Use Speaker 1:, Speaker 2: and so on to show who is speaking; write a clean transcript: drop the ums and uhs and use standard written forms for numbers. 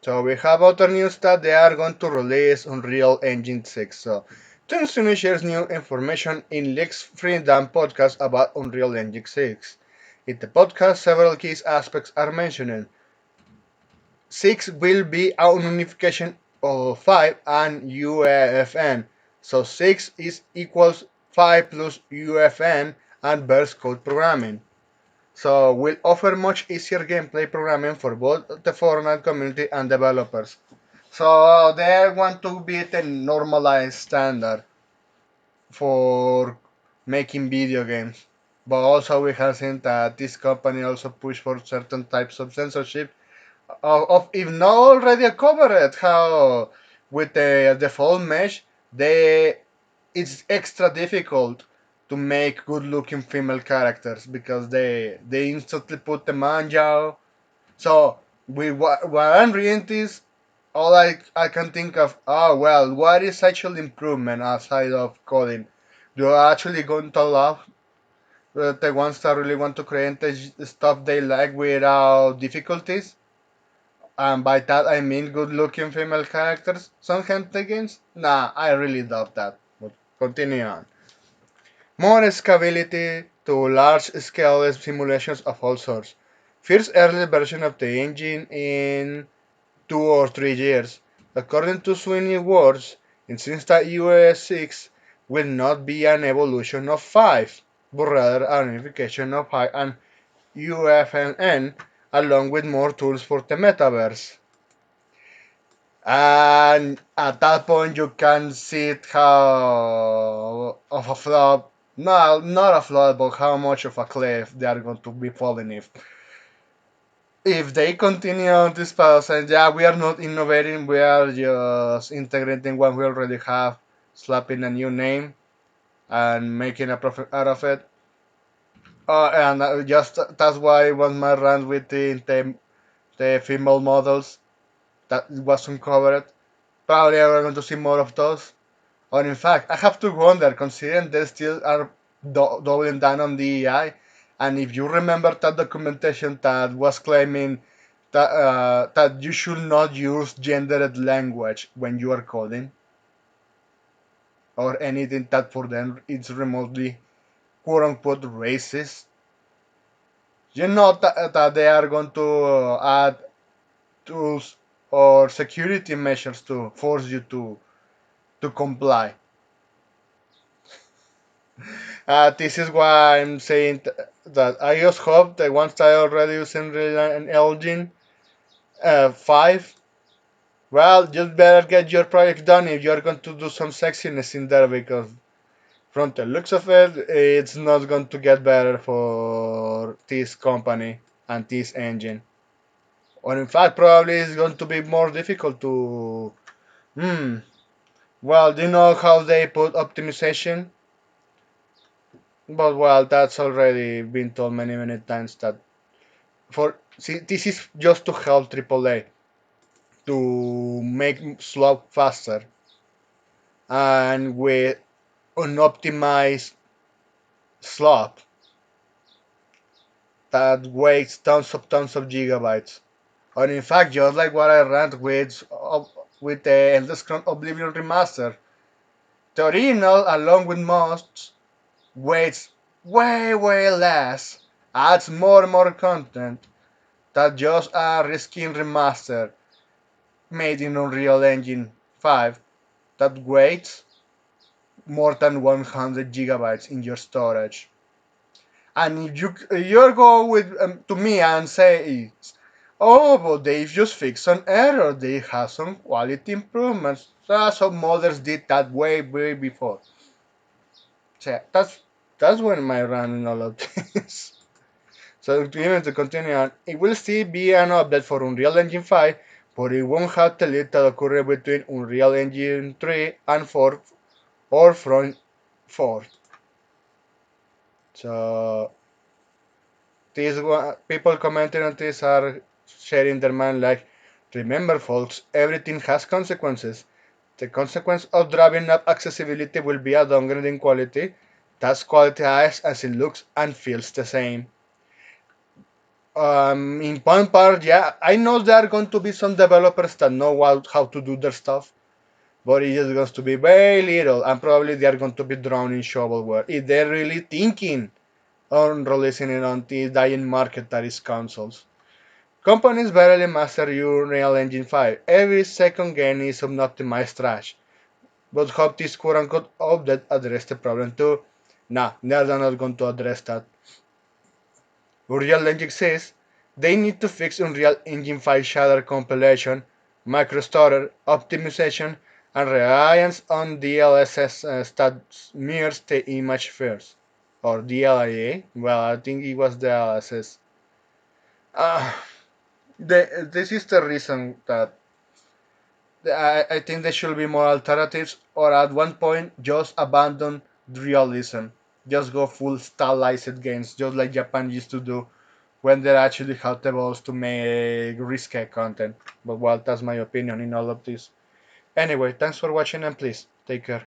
Speaker 1: So we have other news that they are going to release Unreal Engine 6. So Tensuni shares new information in Lex Freedom podcast about Unreal Engine 6. In the podcast, several key aspects are mentioned. 6 will be a unification of 5 and UEFN. So 6 is equals 5 plus UFN and verse code programming. So we'll offer much easier gameplay programming for both the Fortnite community and developers. So they want to be the normalized standard for making video games. But also we have seen that this company also push for certain types of censorship of if not already covered how with the default mesh they it's extra difficult to make good looking female characters because they instantly put the manjao. So with what I'm reading this, all I can think of, oh well, what is actual improvement aside of coding? You're actually going to love the ones that really want to create the stuff they like without difficulties? And by that I mean good looking female characters. Some hentai games? Nah, I really doubt that. But continue on. More scalability to large scale simulations of all sorts. First early version of the engine in 2 or 3 years. According to Sweeney Words, it seems that UE6 will not be an evolution of 5, but rather a unification of 5 and UFNN along with more tools for the metaverse. And at that point, you can see it how of a flop, no, not a flop, but how much of a cliff they are going to be falling if they continue on this path. And yeah, we are not innovating, we are just integrating what we already have, slapping a new name and making a profit out of it. And just that's why it was my rant with the female models that wasn't covered. Probably we're going to see more of those. Or in fact, I have to wonder, considering they still are doubling down on the AI, and if you remember that documentation that was claiming that you should not use gendered language when you are coding, or anything that for them is remotely quote unquote racist, you know that they are going to add tools or security measures to force you to comply. This is why I'm saying that I just hope that once I already using an Elgin 5, well, just better get your project done if you're going to do some sexiness in there because from the looks of it, it's not going to get better for this company and this engine. Or in fact, probably it's going to be more difficult to. Hmm. Well, do you know how they put optimization? But well, that's already been told many many times that for see this is just to help AAA to make slot faster and with unoptimized slot that weighs tons of gigabytes. Or in fact, just like what I ran with the Elder Scrolls Oblivion Remaster, the original along with mods weighs way less, adds more and more content that just a reskin remaster made in Unreal Engine 5 that weighs more than 100 gigabytes in your storage. And if you go with to me and say, "Oh, but they've just fixed an error. They have some quality improvements." So some mothers did that way before. So that's when my run in all of this. So even to continue on, it will still be an update for Unreal Engine 5, but it won't have the lead that occurred between Unreal Engine 3 and 4 or from 4. So these people commenting on this are sharing their mind like, remember folks, everything has consequences. The consequence of driving up accessibility will be a downgrade in quality. That's quality as it looks and feels the same. In one part, yeah, I know there are going to be some developers that know how to do their stuff, but it is going to be very little, and probably they are going to be drawn in shovelware if they're really thinking on releasing it on the dying market that is consoles. Companies barely master Unreal Engine 5. Every second game is unoptimized trash. But hope this quote unquote update address the problem too. Nah, they're not going to address that. Unreal Engine says they need to fix Unreal Engine 5 shader compilation, microstutter optimization, and reliance on DLSS that mirrors the image first. Or DLIA? Well, I think it was DLSS. Uh, this is the reason that I think there should be more alternatives, or at one point just abandon realism. Just go full stylized games, just like Japan used to do when they actually had the balls to make risque content. But well, that's my opinion in all of this. Anyway, thanks for watching and please take care.